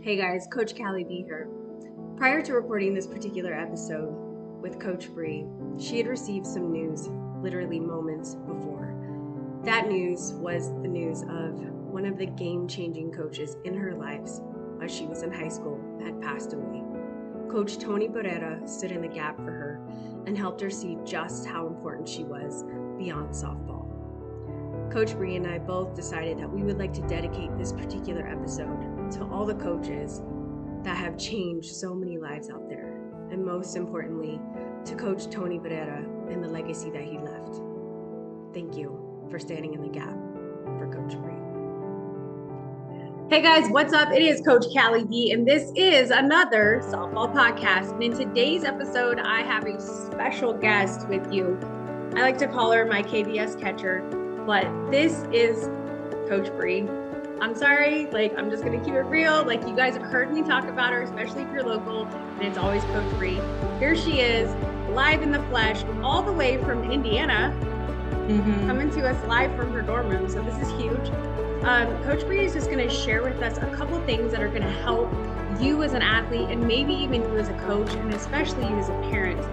Hey guys, Coach Kally V here. Prior to recording this particular episode with Coach Bree, she had received some news literally moments before. That news was the news of one of the game-changing coaches in her lives while she was in high school had passed away. Coach Tony Barrera stood in the gap for her and helped her see just how important she was beyond softball. Coach Bree and I both decided that we would like to dedicate this particular episode to all the coaches that have changed so many lives out there, and most importantly, to Coach Tony Barrera and the legacy that he left. Thank you for standing in the gap for Coach Bree. Hey guys, what's up? It is Coach Kally V, and this is another softball podcast. And in today's episode, I have a special guest with you. I like to call her my KVS catcher, but this is Coach Bree. I'm sorry, I'm just going to keep it real. You guys have heard me talk about her, especially if you're local, and it's always Coach Bree. Here she is, live in the flesh, all the way from Indiana, coming to us live from her dorm room. So this is huge. Coach Bree is just going to share with us a couple things that are going to help you as an athlete, and maybe even you as a coach, and especially you as a parent.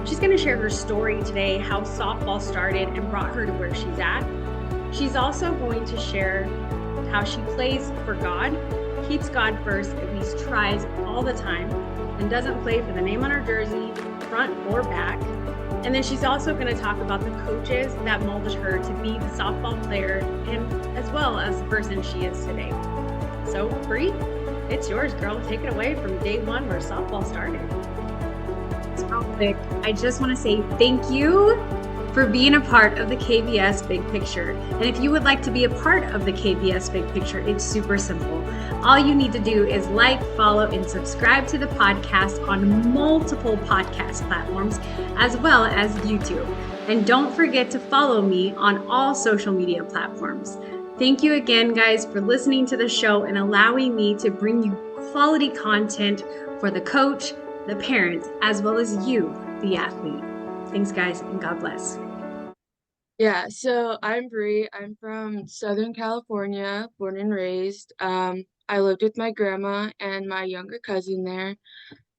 She's going to share her story today, how softball started and brought her to where she's at. She's also going to share how she plays for God, keeps God first, at least tries all the time, and doesn't play for the name on her jersey, front or back. And then she's also going to talk about the coaches that molded her to be the softball player and as well as the person she is today. So, Bree, it's yours, girl. Take it away from day one where softball started. Real quick, I just want to say thank you for being a part of the KVS Big Picture. And if you would like to be a part of the KVS Big Picture, it's super simple. All you need to do is follow, and subscribe to the podcast on multiple podcast platforms, as well as YouTube. And don't forget to follow me on all social media platforms. Thank you again, guys, for listening to the show and allowing me to bring you quality content for the coach, the parent, as well as you, the athlete. Thanks, guys, and God bless. Yeah, so I'm Bree. I'm from Southern California, born and raised. I lived with my grandma and my younger cousin there.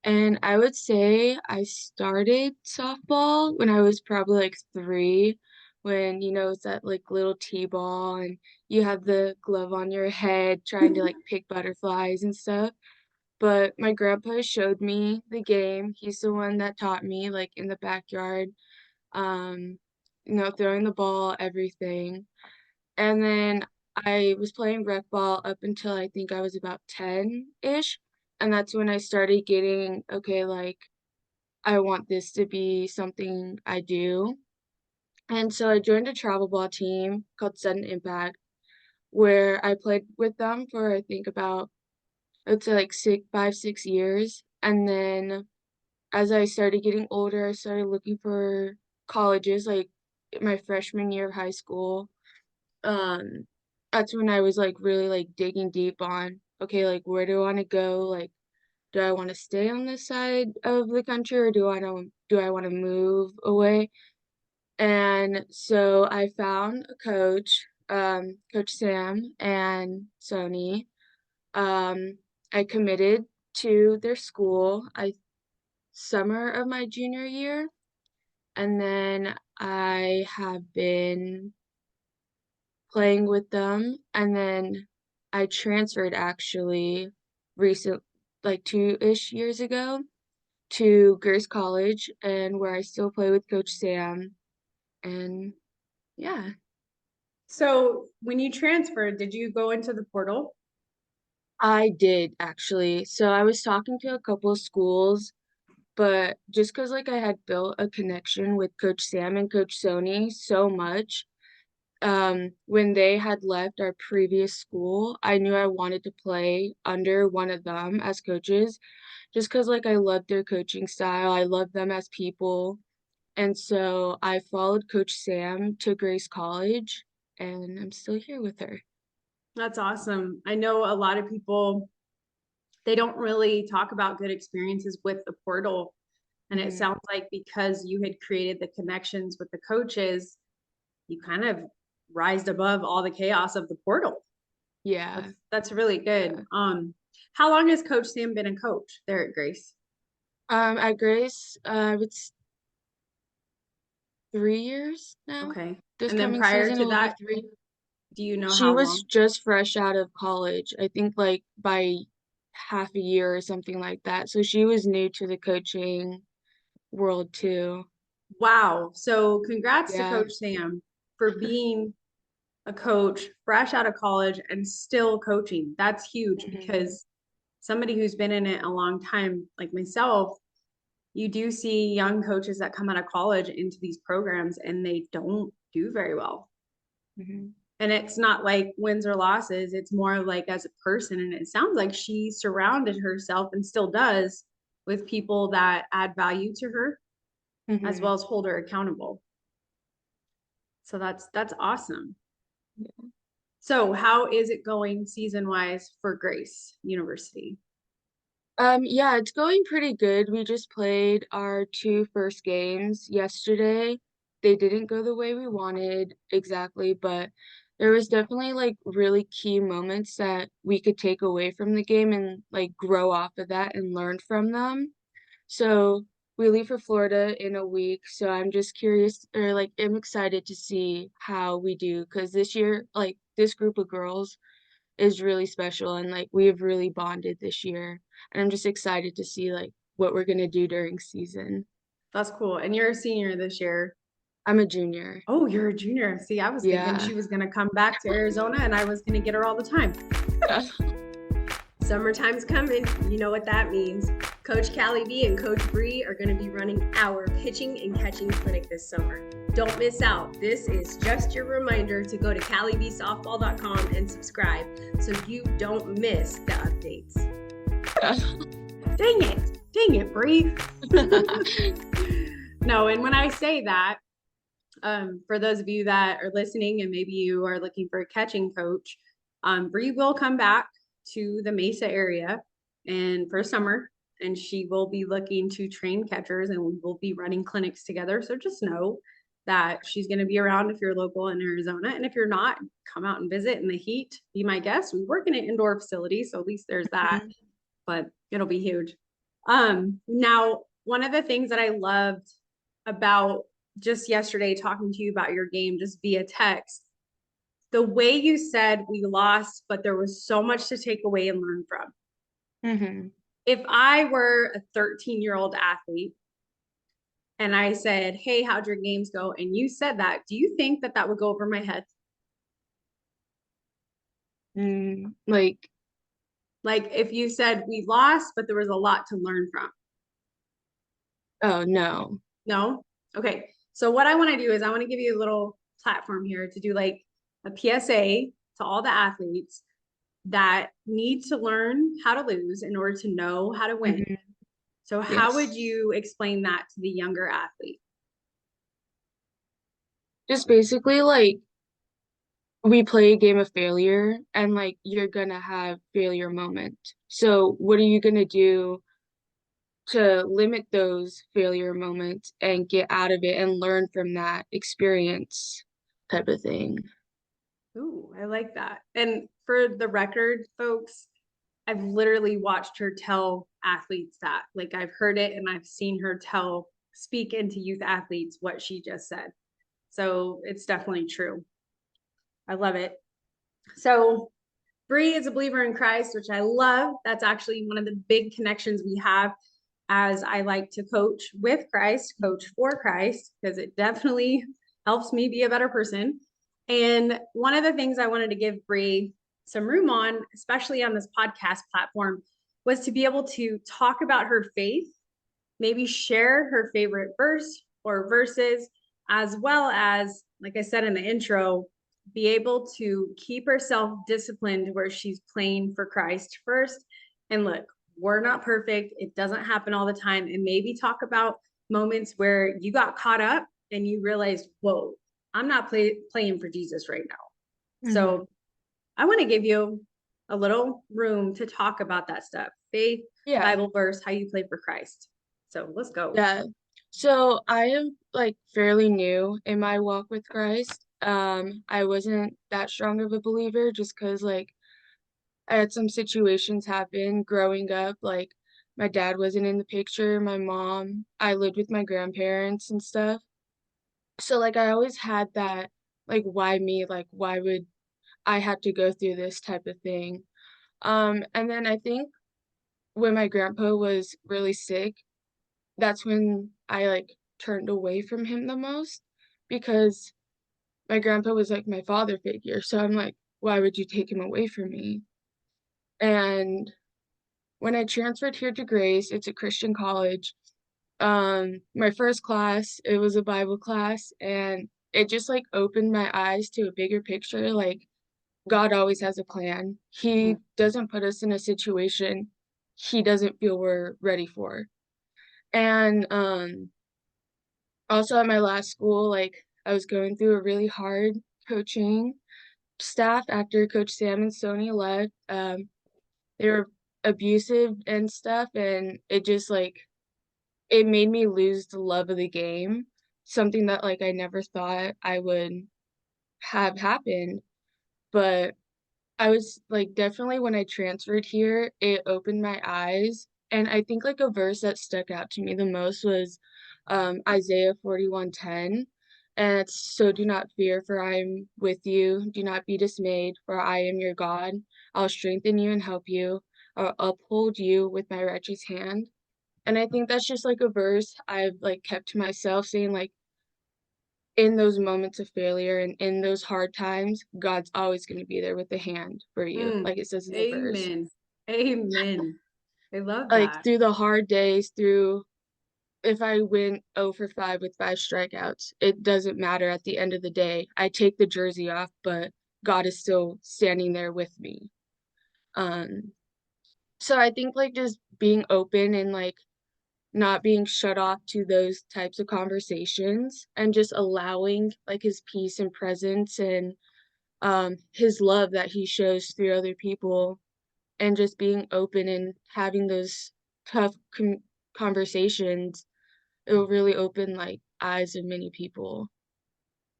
And I would say I started softball when I was probably 3, when, it's that little T-ball and you have the glove on your head trying to pick butterflies and stuff. But my grandpa showed me the game. He's the one that taught me in the backyard. Um, throwing the ball, everything. And then I was playing rec ball up until I think I was about 10-ish. And that's when I started getting, okay, I want this to be something I do. And so I joined a travel ball team called Sudden Impact, where I played with them for I think about, I'd say 6 years. And then as I started getting older, I started looking for colleges, my freshman year of high school. That's when I was really digging deep on, okay, where do I want to go? Do I want to stay on this side of the country, or do I want to move away? And so I found a coach, Coach Sam and Sony. I committed to their school summer of my junior year, and then I have been playing with them, and then I transferred actually recent 2-ish years ago to Grace College, and where I still play with Coach Sam. And yeah. So when you transferred, did you go into the portal? I did actually. So I was talking to a couple of schools, but just because I had built a connection with Coach Sam and Coach Sony so much, when they had left our previous school, I knew I wanted to play under one of them as coaches, just because I loved their coaching style. I loved them as people. And so I followed Coach Sam to Grace College, and I'm still here with her. That's awesome. I know a lot of people, they don't really talk about good experiences with the portal. And it sounds like because you had created the connections with the coaches, you kind of rised above all the chaos of the portal. Yeah. That's really good. Yeah. How long has Coach Sam been a coach there at Grace? At Grace, it's 3 years now. Okay. This And then coming prior season to it will be that, 3. do you know She how was long? just fresh out of college, I think like by half a year or something like that. So she was new to the coaching world too. Wow. So congrats to Yeah. Coach Sam for being a coach fresh out of college and still coaching. That's huge Hmm. because somebody who's been in it a long time, like myself, you do see young coaches that come out of college into these programs and they don't do very well. Hmm. And it's not like wins or losses, it's more like as a person. And it sounds like she surrounded herself and still does with people that add value to her as Hmm. well as hold her accountable. So that's awesome. So how is it going season wise for Grace University? Yeah, it's going pretty good. We just played our 2 first games yesterday. They didn't go the way we wanted exactly, but there was definitely like really key moments that we could take away from the game and like grow off of that and learn from them. So we leave for Florida in a week, so I'm just curious or like I'm excited to see how we do because this year, like this group of girls is really special and like we have really bonded this year. And I'm just excited to see like what we're gonna do during season. That's cool. And you're a senior this year. I'm a junior. Oh, you're a junior. See, I was thinking Yeah. she was going to come back to Arizona and I was going to get her all the time. Summertime's coming. You know what that means. Coach Kally V and Coach Bree are going to be running our pitching and catching clinic this summer. Don't miss out. This is just your reminder to go to callivsoftball.com and subscribe so you don't miss the updates. Dang it, Bree. No, and when I say that, for those of you that are listening and maybe you are looking for a catching coach, Bree will come back to the Mesa area and for summer, and she will be looking to train catchers and we will be running clinics together. So just know that she's going to be around if you're local in Arizona. And if you're not, come out and visit in the heat, be my guest. We work in an indoor facility, so at least there's that, Mhm. but it'll be huge. Now, one of the things that I loved about just yesterday talking to you about your game just via text, the way you said we lost, but there was so much to take away and learn from. Mhm. If I were a 13-year-old athlete and I said, hey, how'd your games go? And you said that, do you think that that would go over my head? Like, Like if you said we lost, but there was a lot to learn from. oh no. No? Okay. So what I want to do is I want to give you a little platform here to do like a PSA to all the athletes that need to learn how to lose in order to know how to win. Mhm. So how would Yes. you explain that to the younger athlete? Just basically like we play a game of failure and like you're gonna have failure moment. So what are you gonna do to limit those failure moments and get out of it and learn from that experience type of thing? Ooh, I like that. And for the record, folks, I've literally watched her tell athletes that. Like I've heard it and I've seen her speak into youth athletes what she just said. So it's definitely true. I love it. So Bree is a believer in Christ, which I love. That's actually one of the big connections we have as I like to coach with Christ, coach for Christ, because it definitely helps me be a better person. And one of the things I wanted to give Bree some room on, especially on this podcast platform, was to be able to talk about her faith, maybe share her favorite verse or verses, as well as, like I said in the intro, be able to keep herself disciplined where she's playing for Christ first. And look, we're not perfect. It doesn't happen all the time. And maybe talk about moments where you got caught up and you realized, whoa, I'm not playing for Jesus right now. Mm-hmm. So I want to give you a little room to talk about that stuff. Faith, Yeah. Bible verse, how you play for Christ. So let's go. Yeah. So I am like fairly new in my walk with Christ. I wasn't that strong of a believer just because like I had some situations happen growing up, like my dad wasn't in the picture, my mom, I lived with my grandparents and stuff. So like I always had that like why me? Like why would I have to go through this type of thing? And then I think when my grandpa was really sick, that's when I like turned away from him the most because my grandpa was like my father figure. So I'm like, why would you take him away from me? And when I transferred here to Grace, it's a Christian college. My first class, it was a Bible class, and it just like opened my eyes to a bigger picture. Like God always has a plan. He doesn't put us in a situation he doesn't feel we're ready for. And also at my last school, like I was going through a really hard coaching staff after Coach Sam and Sonia left. They were abusive and stuff, and it just like it made me lose the love of the game, something that like I never thought I would have happened. But I was like definitely when I transferred here, it opened my eyes. And I think like a verse that stuck out to me the most was Isaiah 41:10. And it's so do not fear, for I am with you. Do not be dismayed, for I am your God. I'll strengthen you and help you. I'll uphold you with my righteous hand. And I think that's just like a verse I've like kept to myself saying like in those moments of failure and in those hard times, God's always going to be there with a hand for you, Mm, like it says in the verse. amen. Amen. I love Like that. through the hard days, through if I went 0 for 5 with 5 strikeouts, it doesn't matter at the end of the day. I take the jersey off, but God is still standing there with me. Um, so I think like just being open and like not being shut off to those types of conversations and just allowing like his peace and presence and his love that he shows through other people and just being open and having those tough conversations, it will really open like eyes of many people.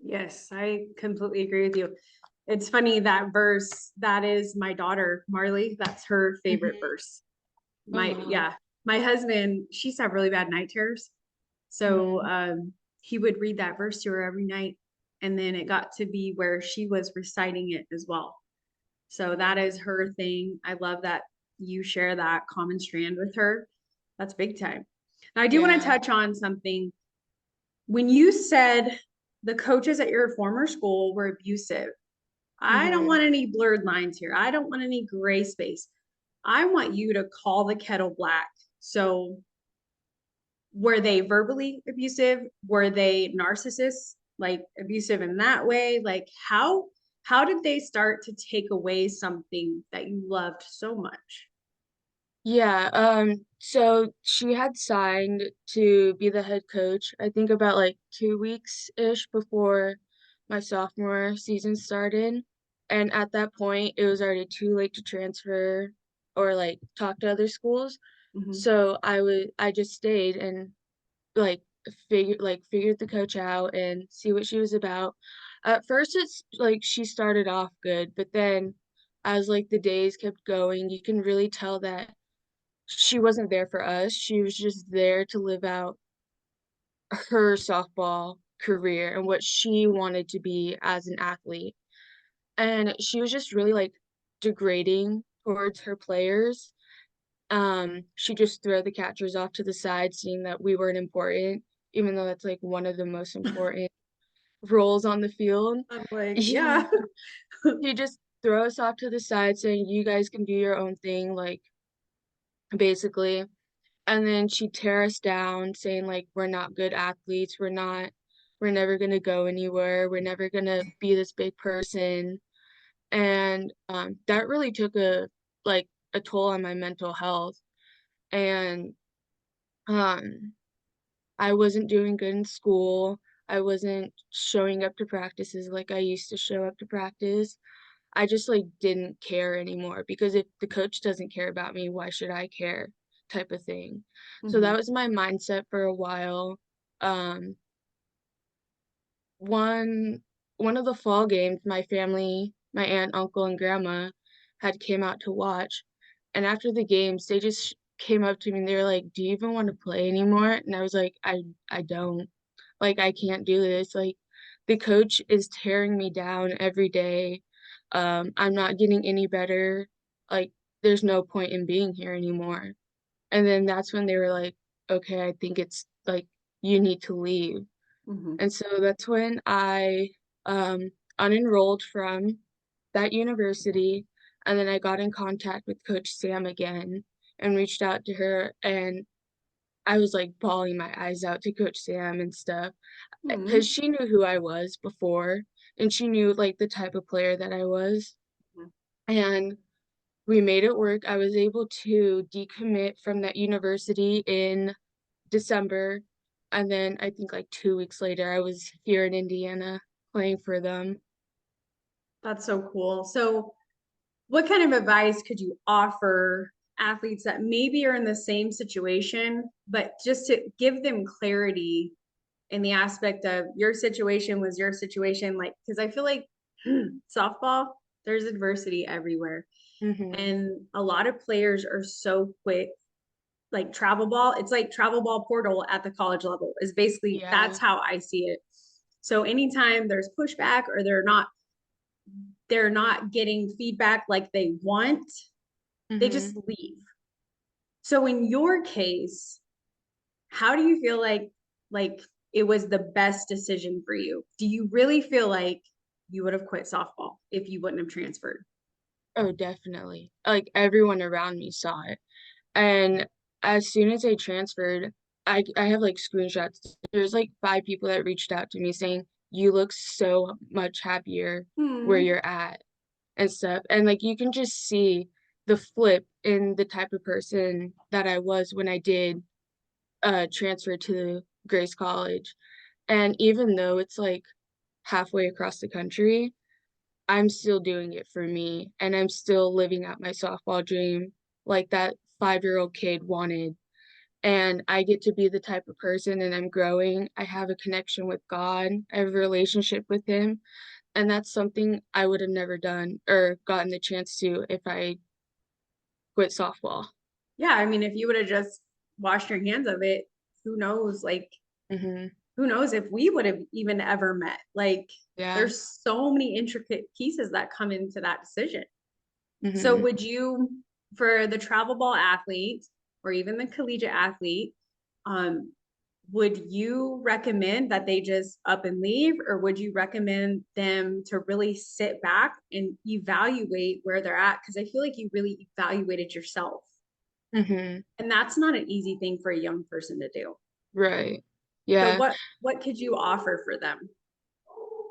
Yes, I completely agree with you. It's funny that verse, that is my daughter, Marley. That's her favorite Hmm. verse. Oh My, wow. yeah, my husband, she used to have really bad night terrors. So Hmm. he would read that verse to her every night. And then it got to be where she was reciting it as well. So that is her thing. I love that you share that common strand with her. That's big time. Now, I do want to Yeah. touch on something. When you said the coaches at your former school were abusive, I don't Hmm. want any blurred lines here. I don't want any gray space. I want you to call the kettle black. So, were they verbally abusive? Were they narcissists, like abusive in that way? Like how did they start to take away something that you loved so much? Yeah, so she had signed to be the head coach, I think about like 2 weeks-ish before my sophomore season started. And at that point, it was already too late to transfer or like talk to other schools. Mhm. So I just stayed and like figured the coach out and see what she was about. At first it's like she started off good, but then as like the days kept going, you can really tell that she wasn't there for us. She was just there to live out her softball career and what she wanted to be as an athlete. And she was just really like degrading towards her players. She just throw the catchers off to the side, seeing that we weren't important, even though that's like one of the most important roles on the field. I'm like, Yeah. yeah. She just throw us off to the side saying, you guys can do your own thing, like basically. And then she'd tear us down saying like we're not good athletes, we're never gonna go anywhere, we're never gonna be this big person. And that really took a toll on my mental health. And um I wasn't doing good in school. I wasn't showing up to practices like I used to show up to practice. I just like didn't care anymore because if the coach doesn't care about me, why should I care? Type of thing. So that Mhm. was my mindset for a while. Um, one one of the fall games, my family, my aunt, uncle, and grandma, had came out to watch. And after the games, they just came up to me and they were like, "Do you even want to play anymore?" And I was like, I don't. Like, I can't do this. Like, the coach is tearing me down every day. I'm not getting any better. Like, there's no point in being here anymore. And then that's when they were like, "Okay, I think it's like you need to leave." Hmm. And so that's when I unenrolled from that university. And then I got in contact with Coach Sam again and reached out to her. And I was like bawling my eyes out to Coach Sam and stuff because Hmm. she knew who I was before and she knew like the type of player that I was. And we made it work. I was able to decommit from that university in December. And then I think like 2 weeks later, I was here in Indiana playing for them. That's so cool. So, what kind of advice could you offer athletes that maybe are in the same situation, but just to give them clarity in the aspect of your situation was your situation? Like, because I feel like softball, there's adversity everywhere. Mm-hmm. And a lot of players are so quick, like travel ball. It's like travel ball portal at the college level, is basically Yeah. that's how I see it. So anytime there's pushback or they're not getting feedback like they want, they Mm-hmm. just leave. So in your case, how do you feel like it was the best decision for you? Do you really feel like you would have quit softball if you wouldn't have transferred? Oh, definitely. Like everyone around me saw it. And as soon as I transferred, I have like screenshots. There's like 5 people that reached out to me saying, "You look so much happier where Hmm. you're at," and stuff. And like you can just see the flip in the type of person that I was when I did transfer to Grace College. And even though it's like halfway across the country, I'm still doing it for me and I'm still living out my softball dream like that 5-year-old kid wanted. And I get to be the type of person and I'm growing. I have a connection with God. I have a relationship with him. And that's something I would have never done or gotten the chance to if I quit softball. Yeah, I mean, if you would have just washed your hands of it, who knows? Like, Hmm. who knows if we would have even ever met? Like, Yeah. there's so many intricate pieces that come into that decision. So, Hmm. would you, for the travel ball athlete or even the collegiate athlete, um, would you recommend that they just up and leave, or would you recommend them to really sit back and evaluate where they're at? Because I feel like you really evaluated yourself. Hmm. And that's not an easy thing for a young person to do. Right. So Yeah. what could you offer for them?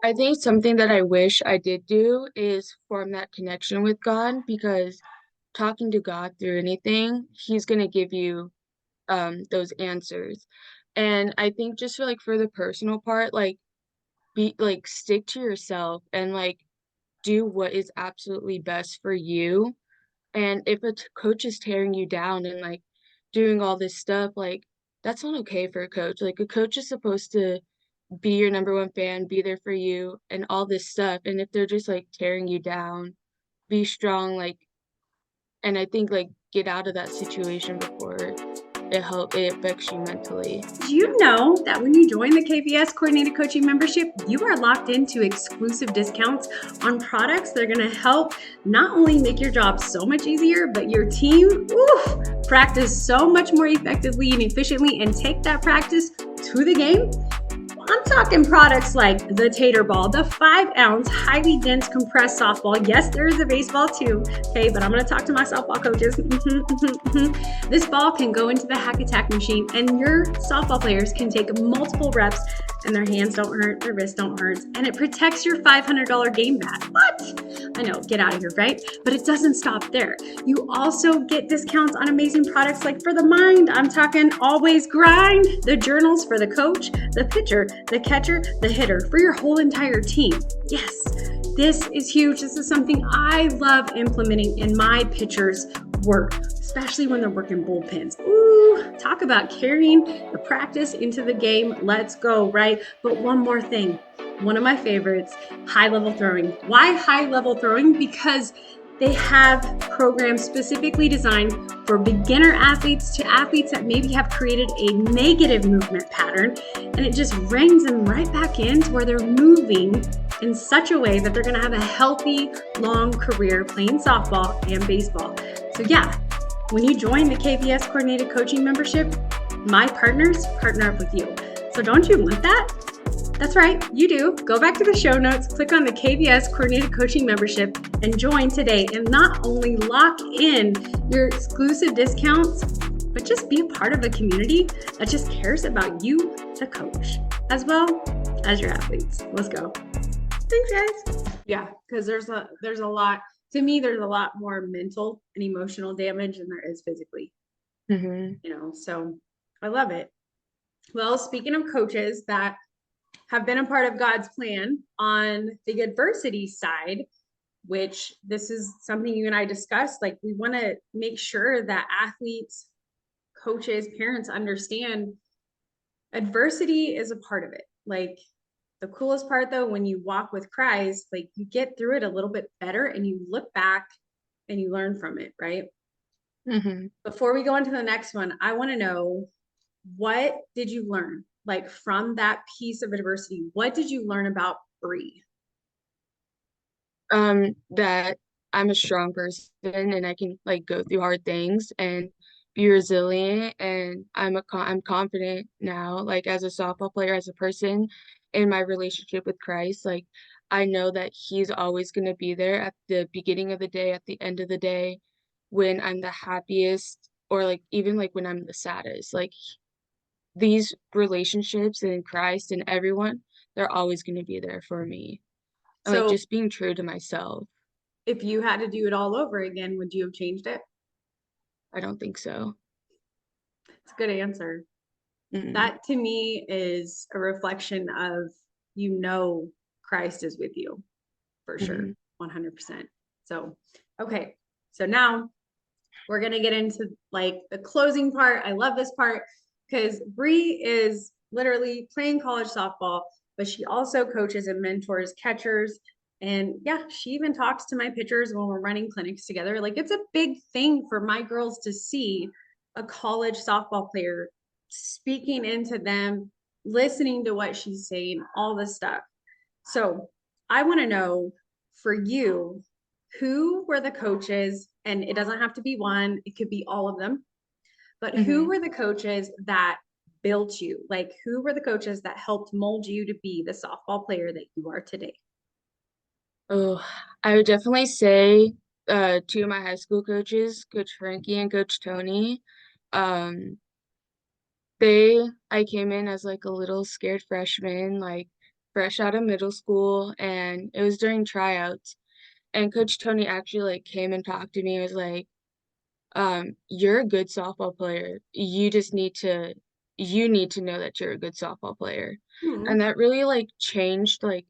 I think something that I wish I did do is form that connection with God because talking to God through anything, He's gonna give you those answers. And I think just for like for the personal part, like be like stick to yourself and like do what is absolutely best for you. And if a coach is tearing you down and like doing all this stuff, like that's not okay for a coach. Like a coach is supposed to be your number one fan, be there for you, and all this stuff. And if they're just like tearing you down, be strong, like, and I think like get out of that situation before it affects you mentally. Did you know that when you join the KVS Coordinated Coaching membership, you are locked into exclusive discounts on products that are going to help not only make your job so much easier, but your team, practice so much more effectively and efficiently and take that practice to the game? I'm talking products like the Tater Ball, the 5-ounce, highly dense compressed softball. Yes, there is a baseball too, okay, but I'm going to talk to my softball coaches. This ball can go into the hack attack machine, and your softball players can take multiple reps, and their hands don't hurt, their wrists don't hurt, and it protects your $500 game bat. What? I know, get out of here, right? But it doesn't stop there. You also get discounts on amazing products like for the mind. I'm talking Always Grind, the journals for the coach, the pitcher, the catcher, the hitter, for your whole entire team. Yes, this is huge. This is something I love implementing in my pitchers' work, especially when they're working bullpens. Ooh, talk about carrying the practice into the game. Let's go, right? But one more thing. One of my favorites, high level throwing. Why high level throwing? Because They have programs specifically designed for beginner athletes to athletes that maybe have created a negative movement pattern, and it just reins them right back in to where they're moving in such a way that they're going to have a healthy, long career playing softball and baseball. So yeah, when you join the KVS Coordinated Coaching membership, my partners partner up with you. So don't you want that? That's right, you do. Go back to the show notes, click on the KVS Coordinated Coaching membership, and join today. And not only lock in your exclusive discounts, but just be a part of a community that just cares about you, the coach, as well as your athletes. Let's go. Thanks, guys. Yeah, because there's a lot. To me, there's a lot more mental and emotional damage than there is physically. So I love it. Well, speaking of coaches that have been a part of God's plan on the adversity side, which this is something you and I discussed, like we want to make sure that athletes, coaches, parents understand adversity is a part of it. Like the coolest part though, when you walk with Christ, like you get through it a little bit better and you look back and you learn from it, right? Before we go into the next one, I want to know, what did you learn? Like from that piece of adversity, what did you learn about Bree? That I'm a strong person and I can like go through hard things and be resilient, and I'm confident now, like as a softball player, as a person, in my relationship with Christ. Like I know that he's always going to be there at the beginning of the day, at the end of the day, when I'm the happiest, or like even like when I'm the saddest. Like these relationships in Christ and everyone, they're always going to be there for me. And, like So just being true to myself. if you had to do it all over again, would you have changed it? I don't think so. It's a good answer. Mm-mm. That to me is a reflection of, Christ is with you for sure, 100%. So, okay. So now we're going to get into like the closing part. I love this part because Bree is literally playing college softball, but she also coaches and mentors catchers. And yeah, she even talks to my pitchers when we're running clinics together. Like it's a big thing for my girls to see a college softball player speaking into them, listening to what she's saying, all this stuff. So I want to know, for you, who were the coaches, and it doesn't have to be one, it could be all of them, but who were the coaches that built you? Like who were the coaches that helped mold you to be the softball player that you are today? Oh, I would definitely say two of my high school coaches, Coach Frankie and Coach Tony. Um, I came in as like a little scared freshman, like fresh out of middle school, and it was during tryouts. And Coach Tony actually like came and talked to me and was like, you're a good softball player. You need to know that you're a good softball player. And that really like changed like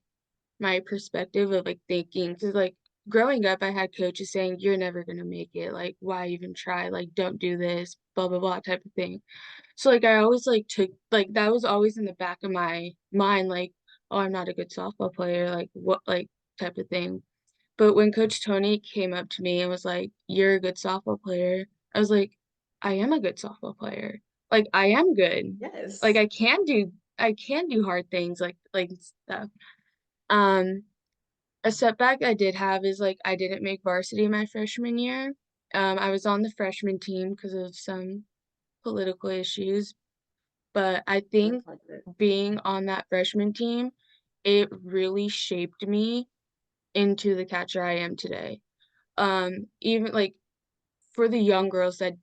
my perspective of like thinking, because like growing up I had coaches saying you're never gonna make it, like why even try, like don't do this, blah blah blah type of thing. So like I always like took like that was always in the back of my mind, like, oh, I'm not a good softball player, like what, like type of thing. But when Coach Tony came up to me and was like, you're a good softball player, I was like, I am a good softball player. Like I am good. Yes. Like I can do hard things like stuff. Um a setback I did have is like I didn't make varsity my freshman year. I was on the freshman team because of some political issues, but I think being on that freshman team, it really shaped me into the catcher I am today. Even like for the young girls that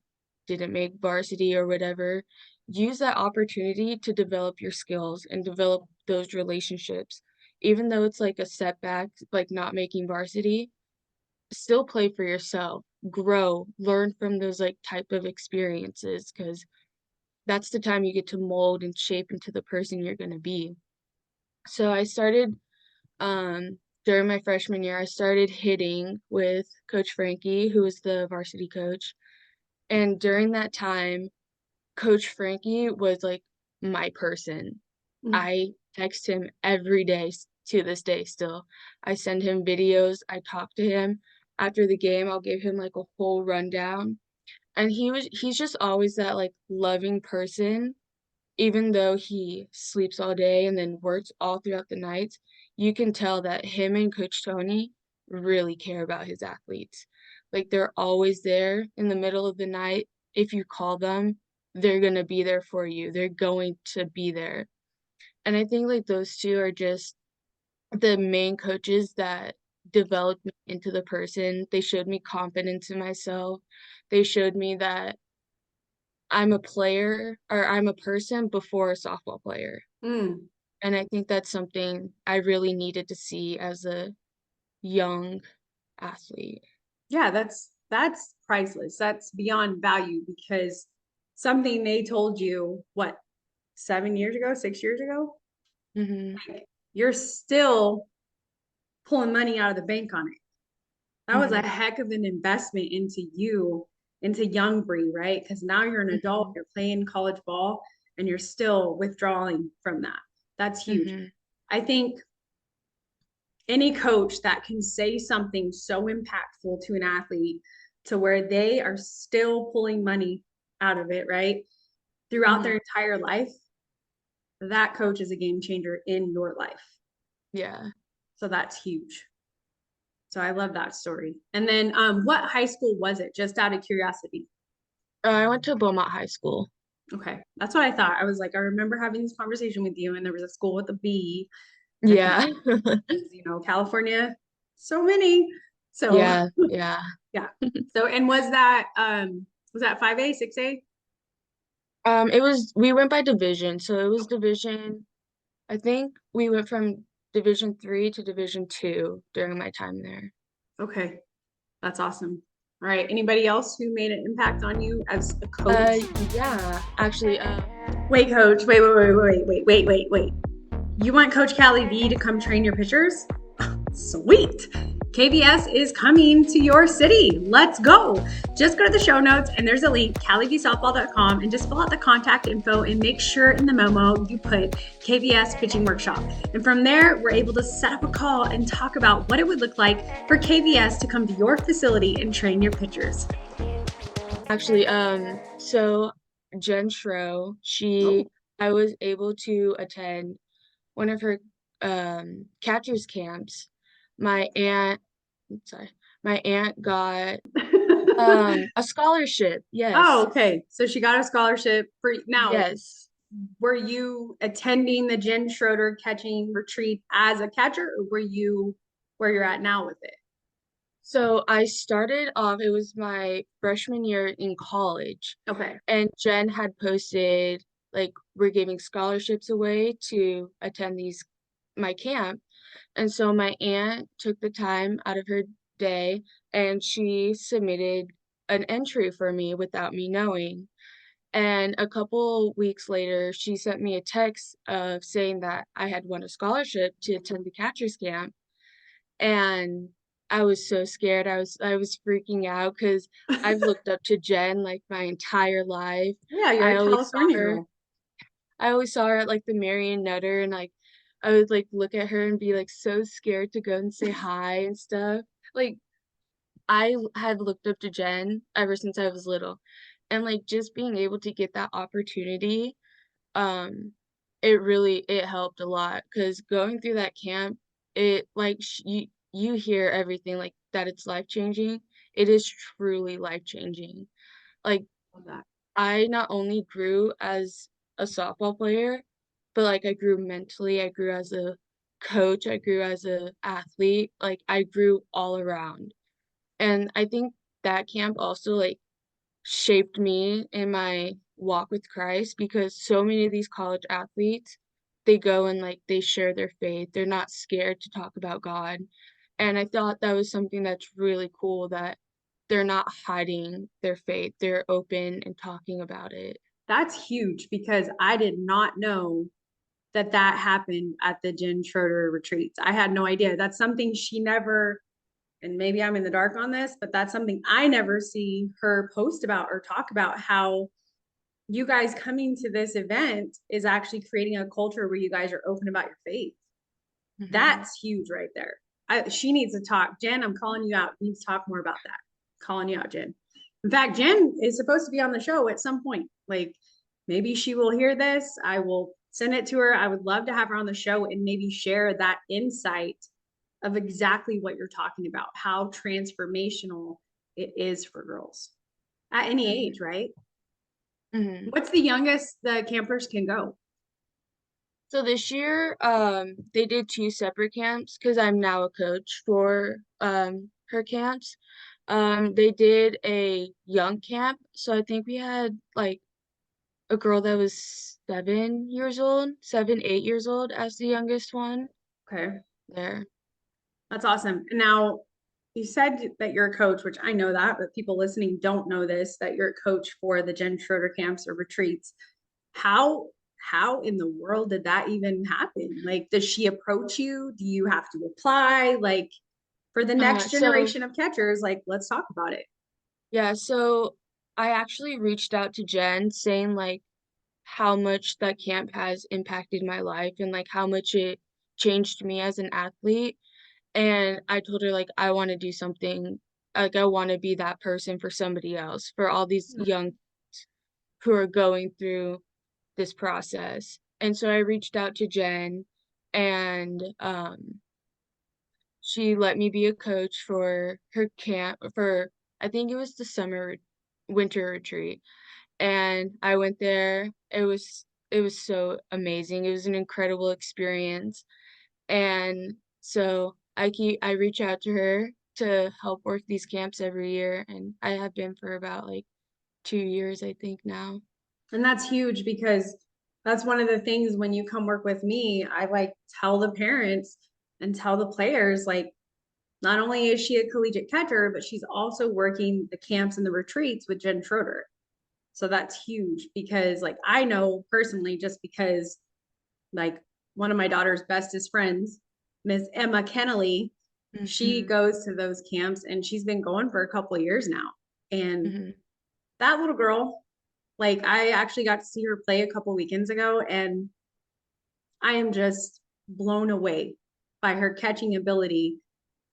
didn't make varsity or whatever, use that opportunity to develop your skills and develop those relationships. Even though it's like a setback, like not making varsity, still play for yourself, grow, learn from those like type of experiences, because that's the time you get to mold and shape into the person you're going to be. So I started during my freshman year, I started hitting with Coach Frankie, who was the varsity coach. And during that time, Coach Frankie was like my person. I text him every day to this day still. I send him videos, I talk to him. after the game, I'll give him like a whole rundown. And he's just always that like loving person, even though he sleeps all day and then works all throughout the night. You can tell that him and Coach Tony really care about his athletes. Like they're always there in the middle of the night. If you call them, they're going to be there for you. They're going to be there. And I think like those two are just the main coaches that developed me into the person. They showed me confidence in myself. They showed me that I'm a player or I'm a person before a softball player. Mm. And I think that's something I really needed to see as a young athlete. Yeah, that's priceless. That's beyond value because something they told you, what, 7 years ago, 6 years ago, Hmm. like, you're still pulling money out of the bank on it. That was a Hmm. heck of an investment into you, into young Bree, right? Because now you're an adult, Hmm. you're playing college ball, and you're still withdrawing from that. That's huge. Hmm. I think any coach that can say something so impactful to an athlete to where they are still pulling money out of it, right? Throughout Hmm. their entire life, that coach is a game changer in your life. Yeah. So that's huge. So I love that story. And then what high school was it? Just out of curiosity. I went to Beaumont High School. Okay. That's what I thought. I was like, I remember having this conversation with you, and there was a school with a B, and Yeah. California, so many. So Yeah. Yeah. yeah. So and was that 5A, 6A? We went by division. So it was division, I think we went from Division 3 to Division 2 during my time there. Okay. That's awesome. All right. Anybody else who made an impact on you as a Uh, coach? yeah, actually, Wait, coach. Wait. You want Coach Kally V to come train your pitchers? Sweet. KVS is coming to your city. Let's go. Just go to the show notes and there's a link, callivsoftball.com, and just fill out the contact info and make sure in the memo you put KVS Pitching Workshop. And from there, we're able to set up a call and talk about what it would look like for KVS to come to your facility and train your pitchers. actually, so Jen Shro, Oh. I was able to attend one of her catchers camps. My aunt, sorry, my aunt got a scholarship. Oh, Yes. okay. So she got a scholarship for now. Yes. Were you attending the Jen Schroeder catching retreat as a catcher, or were you where you're at now with it? So I started off, it was my freshman year in college, Okay. and Jen had posted like we're giving scholarships away to attend my camp. And so my aunt took the time out of her day and she submitted an entry for me without me knowing. And a couple weeks later, she sent me a text of saying that I had won a scholarship to attend the catcher's camp. And I was so scared. I was freaking out because I've looked up to Jen like my entire life. Yeah, you're I a always saw California her girl. I always saw her at like the Marion Nutter and like I would like look at her and be like so scared to go and say hi and stuff. Like had looked up to Jen ever since I was little. And like just being able to get that opportunity, um, it helped a lot because going through that camp, it like you hear everything like that it's life changing. It is truly life changing. Like Love that. I not only grew as a softball player, but like I grew mentally, I grew as a coach, I grew as a athlete, like I grew all around. And I think that camp also like shaped me in my walk with Christ because so many of these college athletes, they go and like they share their faith. They're not scared to talk about God. And I thought that was something that's really cool that they're not hiding their faith. They're open and talking about it. That's huge because I did not know that that happened at the Jen Schroeder retreats. I had no idea. That's something she never, and maybe I'm in the dark on this, but that's something I never see her post about or talk about how you guys coming to this event is actually creating a culture where you guys are open about your faith. Mhm. That's huge right there. she needs to talk. Jen, I'm calling you out. You need to talk more about that. Calling you out, Jen. In fact, Jen is supposed to be on the show at some point. Like maybe she will hear this. I will send it to her. I would love to have her on the show and maybe share that insight of exactly what you're talking about, how transformational it is for girls at any age, right? Mm-hmm. What's the youngest the campers can go? So this year, they did two separate camps because I'm now a coach for her camps. They did a young camp, so I think we had like a girl that was 7 years old, 7, 8 years old as the youngest one Okay. there. That's awesome. Now, you said that you're a coach, which I know that, but people listening don't know this, that you're a coach for the Jen Schroeder camps or retreats. How how in the world did that even happen? Like, does she approach you? Do you have to apply? Like, for the next So generation of catchers, like, let's talk about it. yeah, so I actually reached out to Jen saying like how much that camp has impacted my life and like how much it changed me as an athlete. And I told her like I want to do something, like I want to be that person for somebody else, for all these young who are going through this process. And so I reached out to Jen and she let me be a coach for her camp for I think it was the winter retreat. And I went there. It was so amazing. It was an incredible experience. And so I reach out to her to help work these camps every year, and I have been for about like 2 years, I think now. And that's huge because that's one of the things when you come work with me, I like tell the parents and tell the players, like, not only is she a collegiate catcher, but she's also working the camps and the retreats with Jen Schroeder. So that's huge because, like, I know personally, just because, like, one of my daughter's bestest friends, Miss Emma Kennelly, she Mm-hmm. goes to those camps and she's been going for a couple of years now. And Mm-hmm. that little girl, like, I actually got to see her play a couple weekends ago, and I am just blown away by her catching ability.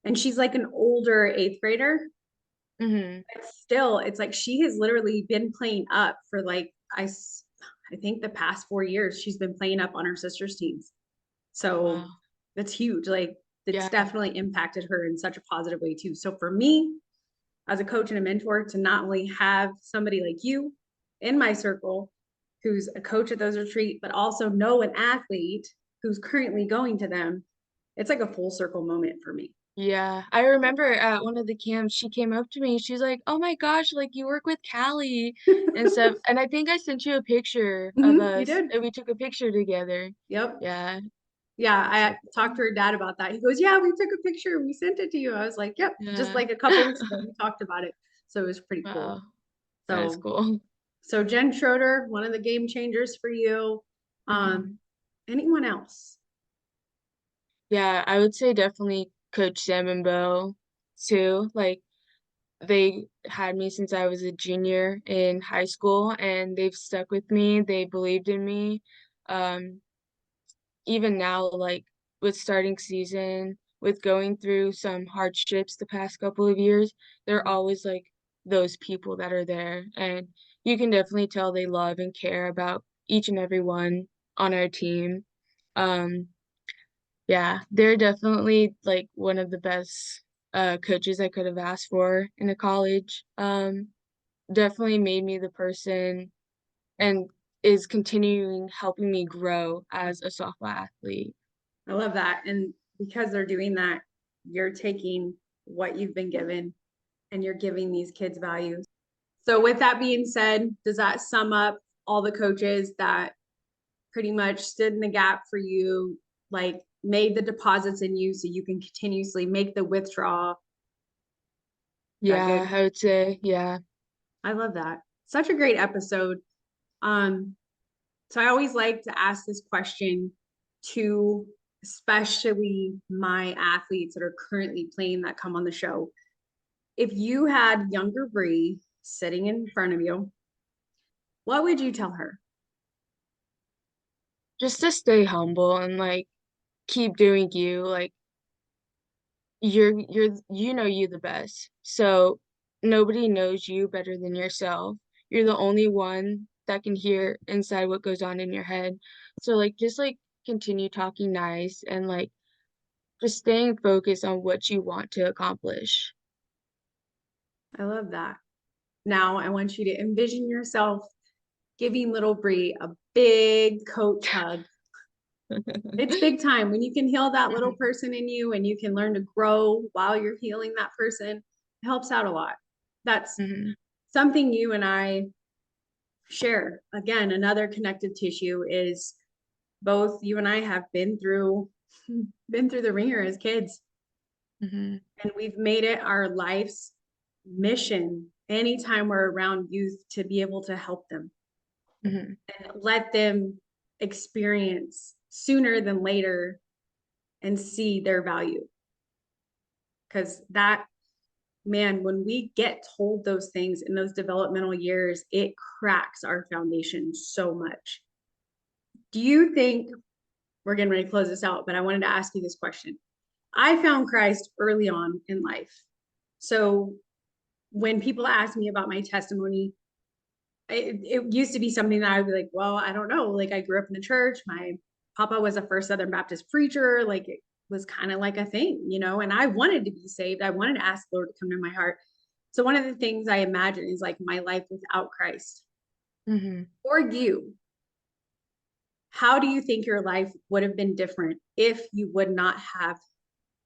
And she's like an older eighth grader, Mm-hmm. but still, it's like she has literally been playing up for like I think the past 4 years she's been playing up on her sister's teams. Oh So wow. that's huge. Like it's Yeah. definitely impacted her in such a positive way too. So for me, as a coach and a mentor, to not only have somebody like you in my circle who's a coach at those retreats, but also know an athlete who's currently going to them, it's like a full circle moment for me. Yeah. I remember at one of the camps she came up to me. She's like, "Oh my gosh, like you work with Kally and stuff." And I think I sent you a picture of You us did. and we took a picture together. Yep. Yeah. Yeah, That's I so talked cool. to her dad about that. He goes, "Yeah, we took a picture and we sent it to you." I was like, "Yep." Just Yeah. like a couple weeks ago, we talked about it, so it was pretty cool. Wow. That is So, cool. so Jen Schroeder, one of the game changers for you. Mhm. Um, anyone else? Yeah, I would say definitely Coach Sam and Bo too. Like they had me since I was a junior in high school and they've stuck with me. They believed in me. Um, Even now, like with starting season, with going through some hardships the past couple of years, they're always like those people that are there. And you can definitely tell they love and care about each and every one on our team. Um, Yeah, they're definitely like one of the best coaches I could have asked for in a college. Definitely made me the person and is continuing helping me grow as a softball athlete. I love that. And because they're doing that, you're taking what you've been given and you're giving these kids values. So, with that being said, does that sum up all the coaches that pretty much stood in the gap for you, like made the deposits in you so you can continuously make the withdrawal? That Yeah, good? I would say, yeah. I love that. Such a great episode. Um, so I always like to ask this question to especially my athletes that are currently playing that come on the show. If you had younger Bree sitting in front of you, what would you tell her? Just to stay humble and like keep doing you. Like you know you the best. So nobody knows you better than yourself. You're the only one that can hear inside what goes on in your head. So like just like continue talking nice and like just staying focused on what you want to accomplish. I love that. Now I want you to envision yourself giving little Bree a big coach hug. It's big time when you can heal that little person in you and you can learn to grow while you're healing that person. It helps out a lot. That's Mhm. something you and I share. Again, another connective tissue is both you and I have been through the ringer as kids, Mhm. and we've made it our life's mission anytime we're around youth to be able to help them Mhm. and let them experience sooner than later and see their value. Because that, man, when we get told those things in those developmental years, it cracks our foundation so much. Do you think we're getting ready to close this out, but I wanted to ask you this question. I found Christ early on in life. So when people ask me about my testimony, it used to be something that I would be like, well, I don't know. Like I grew up in the church. My papa was a first Southern Baptist preacher. Like it was kind of like a thing, and I wanted to be saved. I wanted to ask the Lord to come to my heart. So one of the things I imagine is like my life without Christ. Mhm. For you, how do you think your life would have been different if you would not have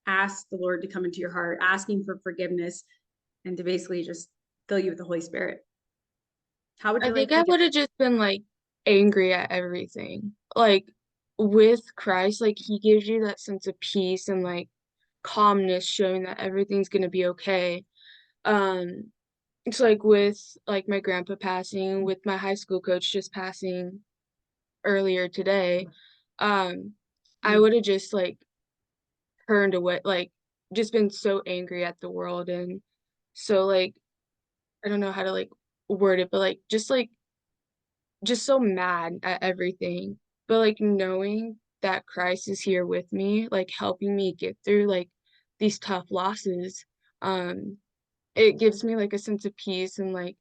asked the Lord to come into your heart, asking for forgiveness, and to basically just fill you with the Holy Spirit? How would I your life think I be would different? have just been like angry at everything. Like with Christ, like he gives you that sense of peace and like calmness, showing that everything's gonna be okay. Um, it's like with like my grandpa passing, with my high school coach just passing earlier today, um, I Mm. would have just like turned away, like just been so angry at the world and so like I don't know how to like word it, but like just so mad at everything. But like knowing that Christ is here with me, like helping me get through like these tough losses, um, it gives me like a sense of peace and like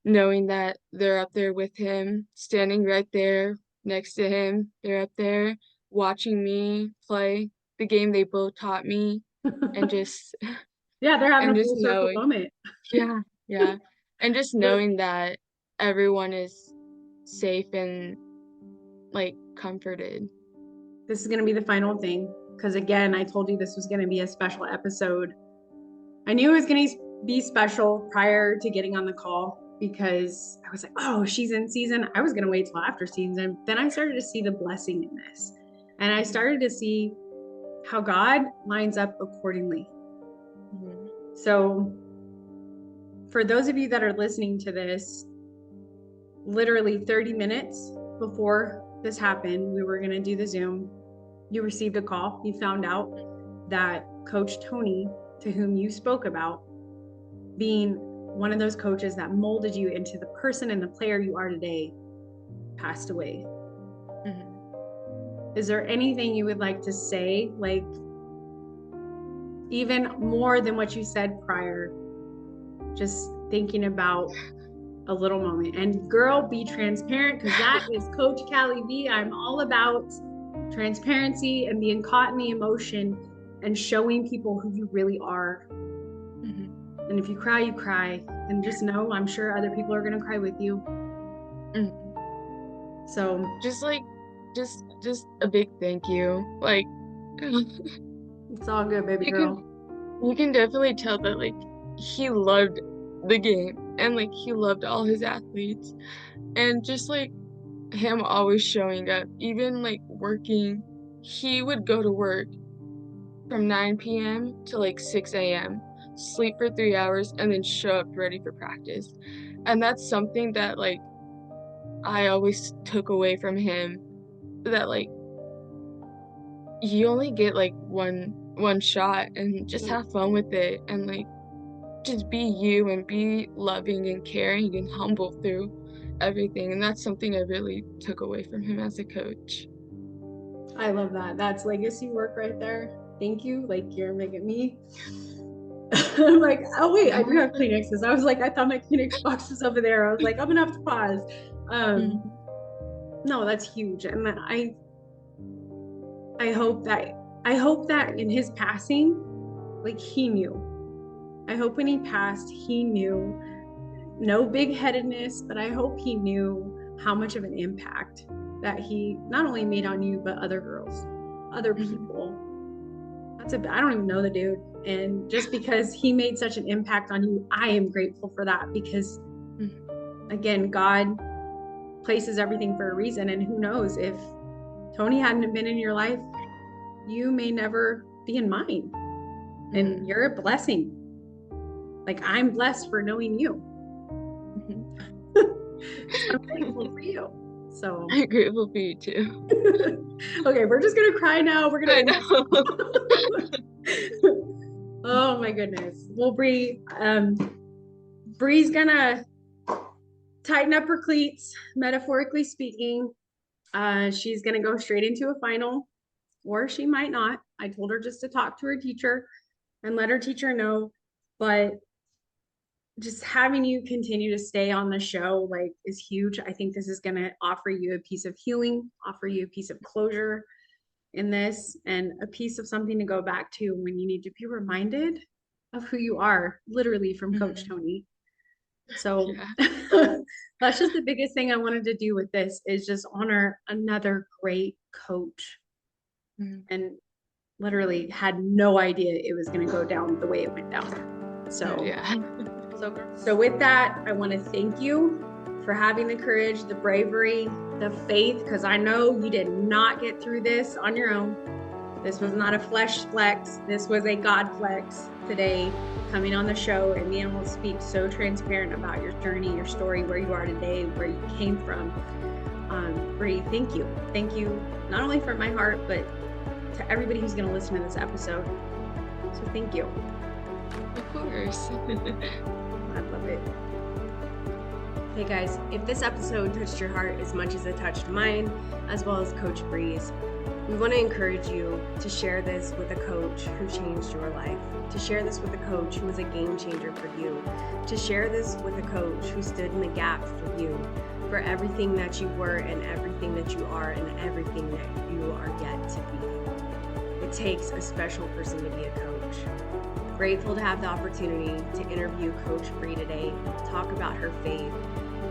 knowing that they're up there with him, standing right there next to him. They're up there watching me play the game they both taught me and just Yeah, they're having and a just full circle knowing moment. yeah, yeah. And just This knowing that everyone is safe and like comforted. this is going to be the final thing because again, I told you this was going to be a special episode. I knew it was going to be special prior to getting on the call because I was like, oh, she's in season. I was going to wait till after season. Then I started to see the blessing in this. And I started to see how God lines up accordingly. Mhm. So, for those of you that are listening to this, literally 30 minutes before this happened, we were going to do the Zoom. You received a call. You found out that Coach Tony, to whom you spoke about, being one of those coaches that molded you into the person and the player you are today, passed away. Mhm. Is there anything you would like to say, like even more than what you said prior? Just thinking about a little moment. And girl, be transparent because that is Coach Kally V. I'm all about transparency and being caught in the emotion and showing people who you really are. Mhm. And if you cry, you cry. And just know, I'm sure other people are going to cry with you. Mhm. So Just like just a big thank you. Like it's all good, baby you can girl. you can definitely tell that like he loved the game and like he loved all his athletes and just like him always showing up, even like working, he would go to work from 9 p.m. to like 6 a.m., sleep for 3 hours, and then show up ready for practice. And that's something that like I always took away from him that like you only get like one shot and just have fun with it and like just be you and be loving and caring and humble through everything. And that's something I really took away from him as a coach. I love that. That's legacy work right there. Thank you. Like, you're making me. I'm like, oh wait, I do have Kleenexes. I was like, I thought my Kleenex box was over there. I was like, I'm gonna have to pause. No, that's huge. And I hope that in his passing, like, he knew. I hope when he passed, he knew, no big-headedness, but I hope he knew how much of an impact that he not only made on you, but other girls, other people. I don't even know the dude. And just because he made such an impact on you, I am grateful for that, because again, God places everything for a reason. And who knows, if Tony hadn't been in your life, you may never be in mine. And you're a blessing. Like, I'm blessed for knowing you. I'm grateful for you. So I'm grateful for you too. Okay, we're just gonna cry now. We're gonna. Oh my goodness. Well, Bree's gonna tighten up her cleats, metaphorically speaking. She's gonna go straight into a final, or she might not. I told her just to talk to her teacher and let her teacher know. But just having you continue to stay on the show, like, is huge. I think this is going to offer you a piece of healing, offer you a piece of closure in this, and a piece of something to go back to when you need to be reminded of who you are, literally, from Coach Tony. So that's just the biggest thing I wanted to do with this, is just honor another great coach. And literally had no idea it was going to go down the way it went down. So So with that, I want to thank you for having the courage, the bravery, the faith, because I know you did not get through this on your own. This was not a flesh flex. This was a God flex today, coming on the show and being able to speak so transparent about your journey, your story, where you are today, where you came from. Bree, thank you. Thank you, not only from my heart, but to everybody who's going to listen to this episode. So thank you. Of course. I love it. Hey guys, if this episode touched your heart as much as it touched mine, as well as Coach Bree's, we want to encourage you to share this with a coach who changed your life, to share this with a coach who was a game changer for you, to share this with a coach who stood in the gap for you, for everything that you were and everything that you are and everything that you are yet to be. It takes a special person to be a coach. Grateful to have the opportunity to interview Coach Bree today, talk about her faith,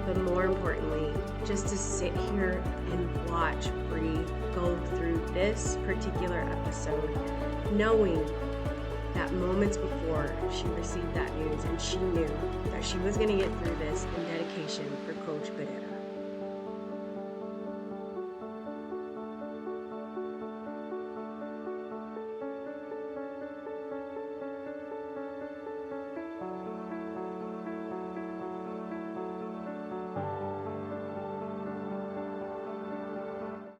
but more importantly, just to sit here and watch Bree go through this particular episode, knowing that moments before she received that news, and she knew that she was going to get through this in dedication for Coach Kally V.